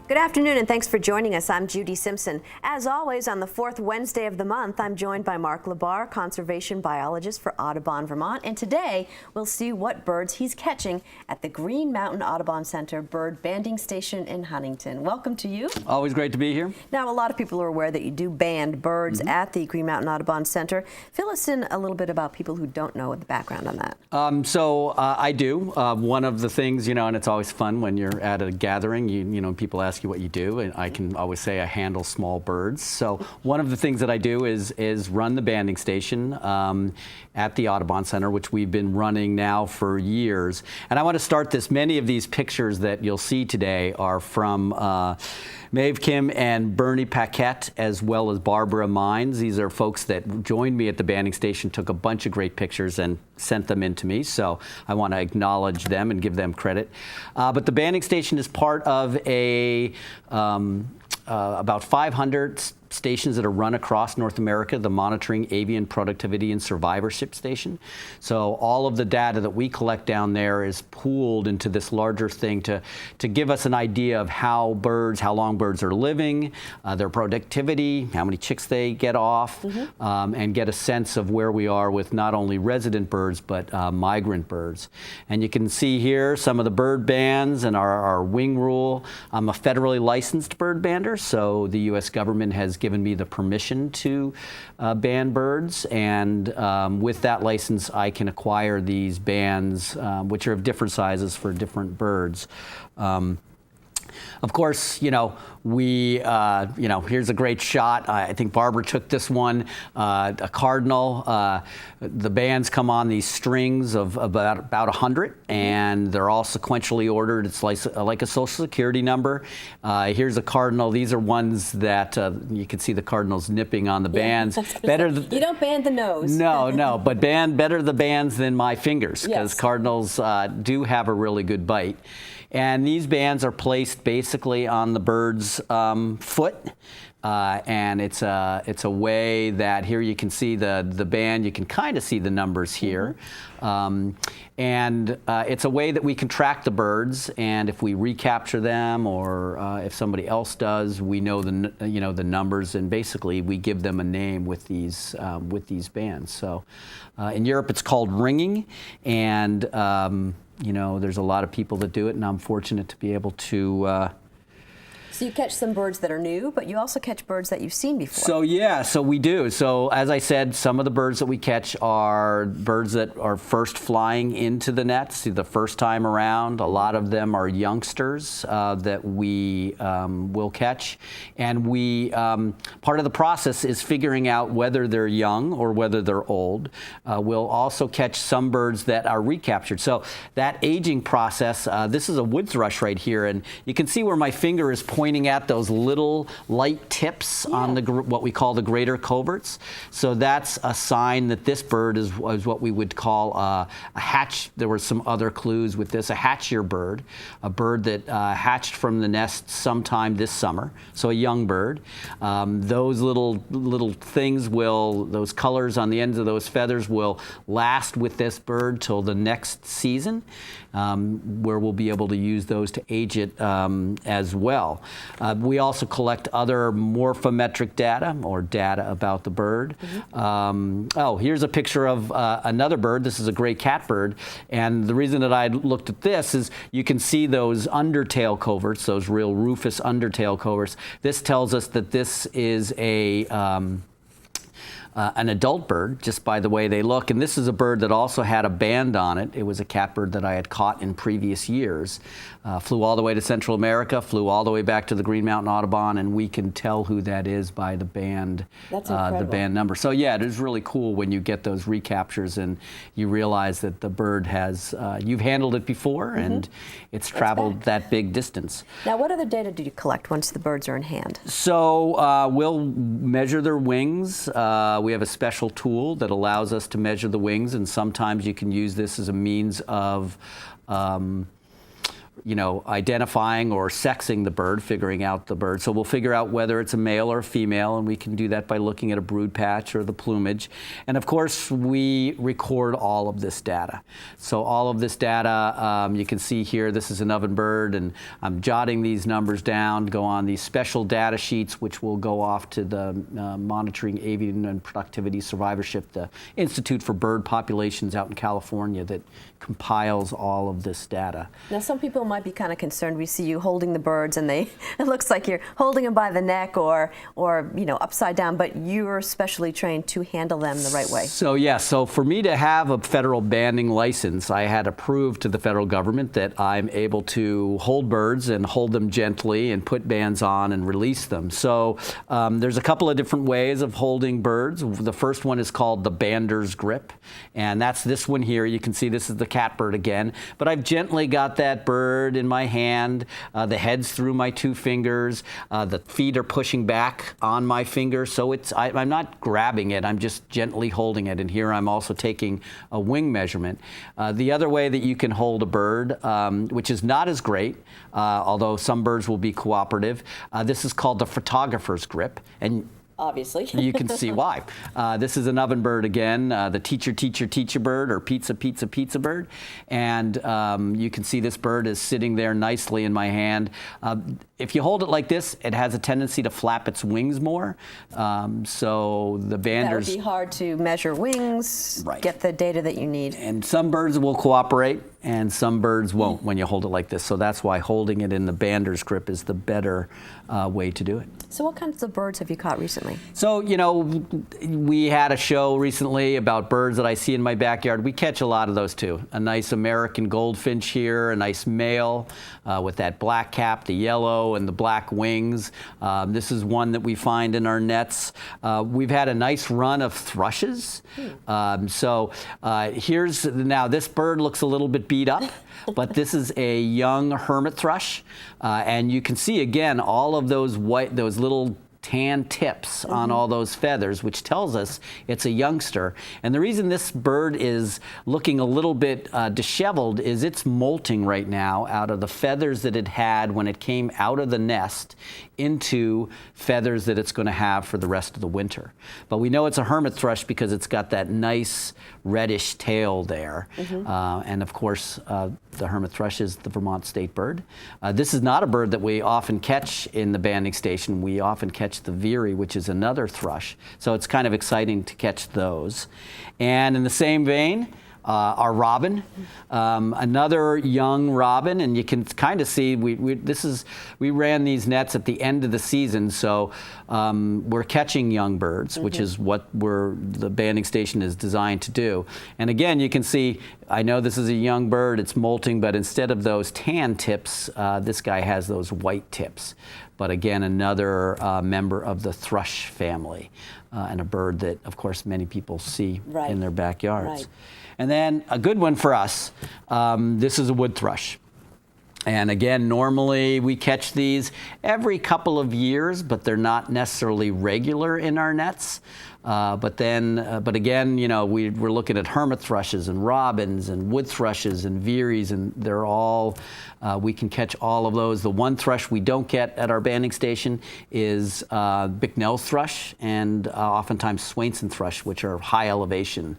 Good afternoon and thanks for joining us. I'm Judy Simpson. As always, on the fourth Wednesday of the month, I'm joined by Mark LaBarr, conservation biologist for Audubon, Vermont. And today, we'll see what birds he's catching at the Green Mountain Audubon Center Bird Banding Station in Huntington. Welcome to you. Always great to be here. Now, a lot of people are aware that you do band birds at the Green Mountain Audubon Center. Fill us in a little bit about people who don't know the background on that. I do. One of the things, and it's always fun when you're at a gathering, people ask you what you do, and I can always say I handle small birds. So one of the things that I do is run the banding station at the Audubon Center, which we've been running now for years. And I want to start this. Many of these pictures that you'll see today are from Maeve Kim and Bernie Paquette, as well as Barbara Mines. These are folks that joined me at the banding station, took a bunch of great pictures and sent them in to me. So I want to acknowledge them and give them credit. But the banding station is part of about 500 stations that are run across North America, the Monitoring Avian Productivity and Survivorship Station. So all of the data that we collect down there is pooled into this larger thing to give us an idea of how long birds are living, their productivity, how many chicks they get off, and get a sense of where we are with not only resident birds, but migrant birds. And you can see here some of the bird bands and our wing rule. I'm a federally licensed bird bander, so the U.S. government has given me the permission to band birds, and with that license I can acquire these bands, which are of different sizes for different birds. Of course, here's a great shot. I think Barbara took this one, a cardinal. The bands come on these strings of about 100, and they're all sequentially ordered. It's like a Social Security number. Here's a cardinal. These are ones that you can see the cardinals nipping on the bands. You don't band the nose. No, but better the bands than my fingers, because cardinals do have a really good bite. And these bands are placed basically on the bird's foot. And it's a way that here you can see the band, you can kind of see the numbers here. It's a way that we can track the birds, and if we recapture them or if somebody else does, we know the numbers, and basically we give them a name with these bands. So in Europe it's called ringing, and there's a lot of people that do it, and I'm fortunate to be able to So you catch some birds that are new, but you also catch birds that you've seen before. So we do. So as I said, some of the birds that we catch are birds that are first flying into the nets the first time around. A lot of them are youngsters that we will catch. And part of the process is figuring out whether they're young or whether they're old. We'll also catch some birds that are recaptured. So that aging process, this is a wood thrush right here, and you can see where my finger is pointing at those little light tips on what we call the greater coverts. So that's a sign that this bird is what we would call a hatch. There were some other clues with this, a hatchier bird, a bird that hatched from the nest sometime this summer, so a young bird. Those little things those colors on the ends of those feathers will last with this bird till the next season, where we'll be able to use those to age it as well. We also collect other morphometric data, or data about the bird. Here's a picture of another bird. This is a gray catbird, and the reason that I looked at this is you can see those undertail coverts, those real rufous undertail coverts. This tells us that this is an adult bird, just by the way they look. And this is a bird that also had a band on it. It was a catbird that I had caught in previous years. Flew all the way to Central America, flew all the way back to the Green Mountain Audubon, and we can tell who that is by the band, the band number. So yeah, it is really cool when you get those recaptures and you realize that the bird has, you've handled it before, and it's traveled that big distance. Now, what other data do you collect once the birds are in hand? So we'll measure their wings. we have a special tool that allows us to measure the wings, and sometimes you can use this as a means of identifying or sexing the bird, figuring out the bird. So we'll figure out whether it's a male or a female, and we can do that by looking at a brood patch or the plumage. And of course, we record all of this data. So all of this data, you can see here, this is an oven bird, and I'm jotting these numbers down, go on these special data sheets, which will go off to the Monitoring Avian and Productivity Survivorship, the Institute for Bird Populations out in California that compiles all of this data. Now, some people might be kind of concerned. We see you holding the birds, and it looks like you're holding them by the neck or upside down, but you're specially trained to handle them the right way. So yeah, so for me to have a federal banding license, I had to prove to the federal government that I'm able to hold birds and hold them gently and put bands on and release them. So there's a couple of different ways of holding birds. The first one is called the bander's grip, and that's this one here. You can see this is the catbird again, but I've gently got that bird in my hand. The head's through my 2 fingers. The feet are pushing back on my finger, so I'm not grabbing it. I'm just gently holding it. And here I'm also taking a wing measurement. The other way that you can hold a bird, which is not as great, although some birds will be cooperative, this is called the photographer's grip. And obviously. You can see why. This is an oven bird again, the teacher bird, or pizza bird. And you can see this bird is sitting there nicely in my hand. If you hold it like this, it has a tendency to flap its wings more. So the banders... That would be hard to measure wings, right, get the data that you need. And some birds will cooperate, and some birds won't when you hold it like this. So that's why holding it in the bander's grip is the better way to do it. So what kinds of birds have you caught recently? So, we had a show recently about birds that I see in my backyard. We catch a lot of those too. A nice American goldfinch here, a nice male with that black cap, the yellow and the black wings. This is one that we find in our nets. We've had a nice run of thrushes. Now this bird looks a little bit beat up, but this is a young hermit thrush. And you can see again all of those little tan tips on all those feathers, which tells us it's a youngster. And the reason this bird is looking a little bit disheveled is it's molting right now out of the feathers that it had when it came out of the nest into feathers that it's going to have for the rest of the winter. But we know it's a hermit thrush because it's got that nice reddish tail there. And of course, the hermit thrush is the Vermont state bird. This is not a bird that we often catch in the banding station. We often catch the veery, which is another thrush. So it's kind of exciting to catch those. And in the same vein, our robin, another young robin, and you can kind of see we ran these nets at the end of the season, so we're catching young birds, which is what the banding station is designed to do. And again, you can see, I know this is a young bird, it's molting, but instead of those tan tips, this guy has those white tips. But again, another member of the thrush family, and a bird that, of course, many people see in their backyards. Right. And then a good one for us, this is a wood thrush. And again, normally we catch these every couple of years, but they're not necessarily regular in our nets. But again, we're looking at hermit thrushes and robins and wood thrushes and veeries, and they're all, we can catch all of those. The one thrush we don't get at our banding station is Bicknell thrush and oftentimes Swainson thrush, which are high elevation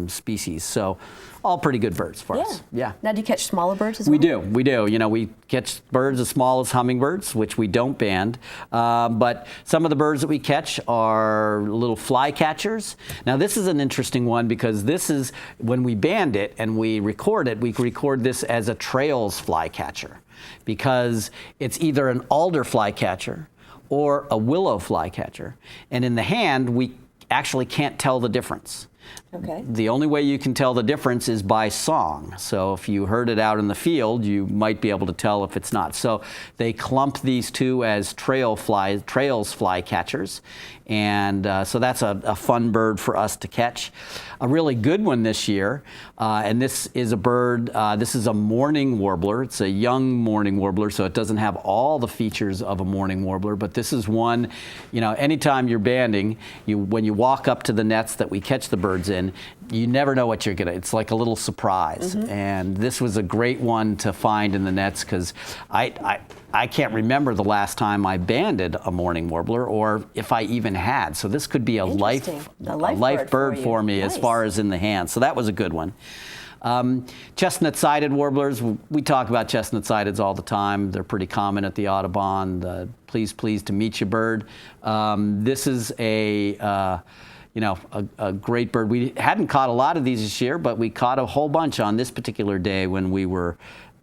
species. So all pretty good birds for us. Yeah. Now, do you catch smaller birds as well? We do. We catch birds as small as hummingbirds, which we don't band. But some of the birds that we catch are little fly catchers. Now, this is an interesting one because this is, when we band it and we record this as a trails flycatcher, because it's either an alder flycatcher or a willow flycatcher. And in the hand, we actually can't tell the difference. Okay. The only way you can tell the difference is by song. So if you heard it out in the field, you might be able to tell if it's not. So they clump these two as trails flycatchers. And so that's a fun bird for us to catch. A really good one this year, and this is a bird, this is a mourning warbler. It's a young mourning warbler, so it doesn't have all the features of a mourning warbler, but this is one, you know, anytime you're banding, when you walk up to the nets that we catch the birds in, you never know what you're gonna, it's like a little surprise. And this was a great one to find in the nets because I can't remember the last time I banded a mourning warbler or if I even had. So this could be a life bird for me as far as in the hand. So that was a good one. Chestnut-sided warblers, we talk about chestnut-sideds all the time. They're pretty common at the Audubon, the pleased to meet you bird. This is a great bird. We hadn't caught a lot of these this year, but we caught a whole bunch on this particular day when we were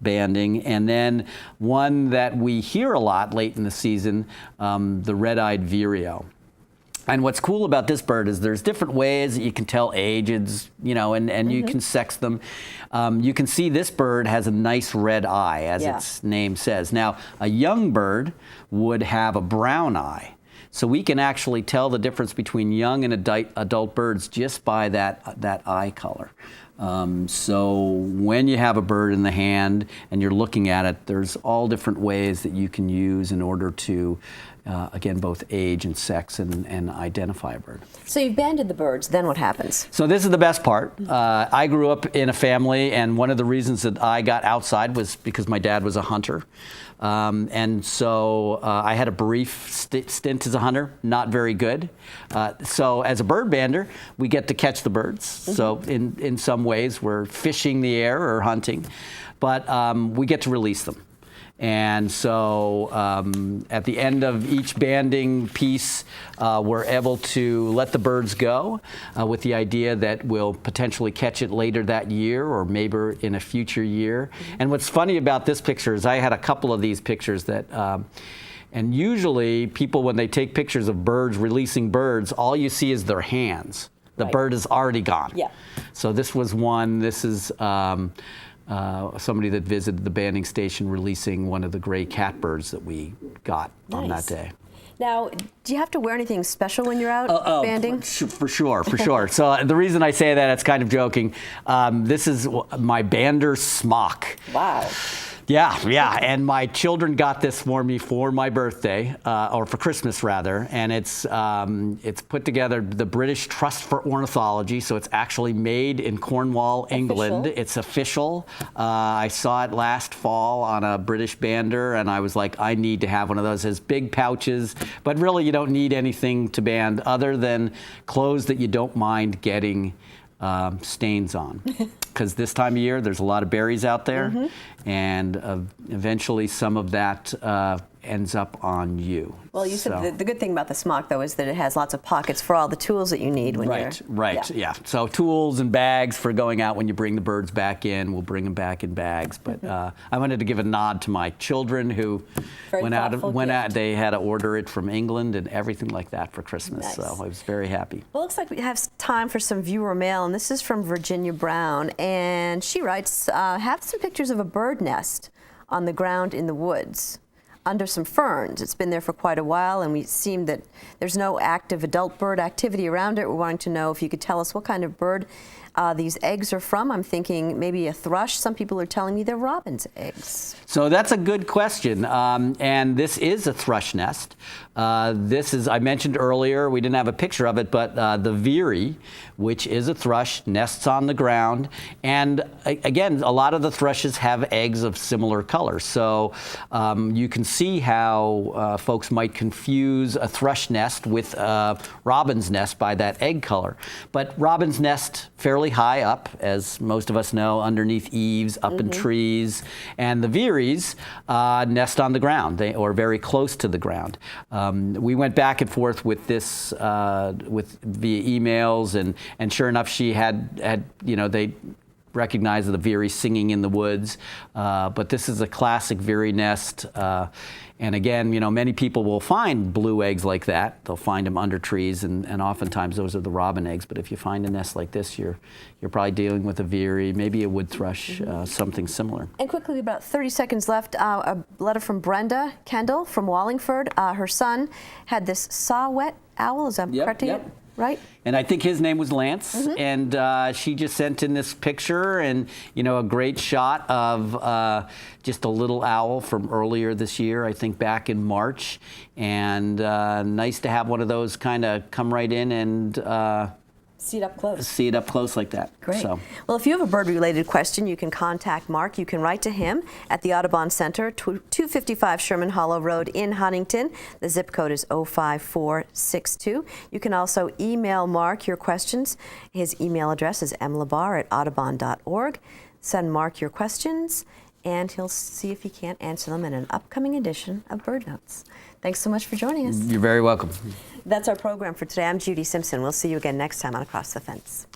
banding. And then one that we hear a lot late in the season, the red-eyed vireo. And what's cool about this bird is there's different ways that you can tell ages, you know, and you can sex them. You can see this bird has a nice red eye, as its name says. Now, a young bird would have a brown eye. So we can actually tell the difference between young and adult birds just by that eye color. So when you have a bird in the hand and you're looking at it, there's all different ways that you can use in order to, again, both age and sex and identify a bird. So you've banded the birds, then what happens? So this is the best part. I grew up in a family, and one of the reasons that I got outside was because my dad was a hunter. And so I had a brief stint as a hunter, not very good. So as a bird bander, we get to catch the birds. So in some ways, we're fishing the air or hunting, but we get to release them. And so at the end of each banding piece, we're able to let the birds go with the idea that we'll potentially catch it later that year or maybe in a future year. And what's funny about this picture is I had a couple of these pictures that, and usually people, when they take pictures of birds, releasing birds, all you see is their hands. The bird is already gone. Yeah. So this was one, this is, somebody that visited the banding station releasing one of the gray catbirds that we got on that day. Now, do you have to wear anything special when you're out banding? For sure. So the reason I say that, it's kind of joking. This is my bander smock. Wow. Yeah, and my children got this for me for my birthday, or for Christmas rather, and it's put together the British Trust for Ornithology, so it's actually made in Cornwall, England. It's official. I saw it last fall on a British bander, and I was like, I need to have one of those. It has big pouches, but really you don't need anything to band other than clothes that you don't mind getting stains on. Because this time of year, there's a lot of berries out there, and eventually some of that ends up on you. Well, you said the good thing about the smock, though, is that it has lots of pockets for all the tools that you need when you're... Right, yeah. So tools and bags for going out when you bring the birds back in. We'll bring them back in bags. But I wanted to give a nod to my children who went out. They had to order it from England and everything like that for Christmas. Nice. So I was very happy. Well, it looks like we have time for some viewer mail, and this is from Virginia Brown. And she writes, have some pictures of a bird nest on the ground in the woods under some ferns. It's been there for quite a while, and we seem that there's no active adult bird activity around it. We're wanting to know if you could tell us what kind of bird these eggs are from. I'm thinking maybe a thrush. Some people are telling me they're robin's eggs. So that's a good question, and this is a thrush nest. This is, I mentioned earlier, we didn't have a picture of it, but the veery, which is a thrush, nests on the ground. And again, a lot of the thrushes have eggs of similar color. So you can see how folks might confuse a thrush nest with a robin's nest by that egg color. But robin's nest fairly high up, as most of us know, underneath eaves, up in trees. And the veeries nest on the ground, or very close to the ground. We went back and forth with this via emails, and sure enough, she had recognize the veery singing in the woods, but this is a classic veery nest. And again, you know, many people will find blue eggs like that. They'll find them under trees, and oftentimes those are the robin eggs. But if you find a nest like this, you're probably dealing with a veery, maybe a wood thrush, something similar. And quickly, about 30 seconds left, a letter from Brenda Kendall from Wallingford. Her son had this saw-whet owl, is that correct? Yep. Right? And I think his name was Lance, and she just sent in this picture, and you know, a great shot of just a little owl from earlier this year, I think back in March, and nice to have one of those kind of come right in and see it up close. See it up close like that. Great. So. Well, if you have a bird-related question, you can contact Mark. You can write to him at the Audubon Center, 255 Sherman Hollow Road in Huntington. The zip code is 05462. You can also email Mark your questions. His email address is mlabarr@audubon.org. Send Mark your questions, and he'll see if he can't answer them in an upcoming edition of Bird Notes. Thanks so much for joining us. You're very welcome. That's our program for today. I'm Judy Simpson. We'll see you again next time on Across the Fence.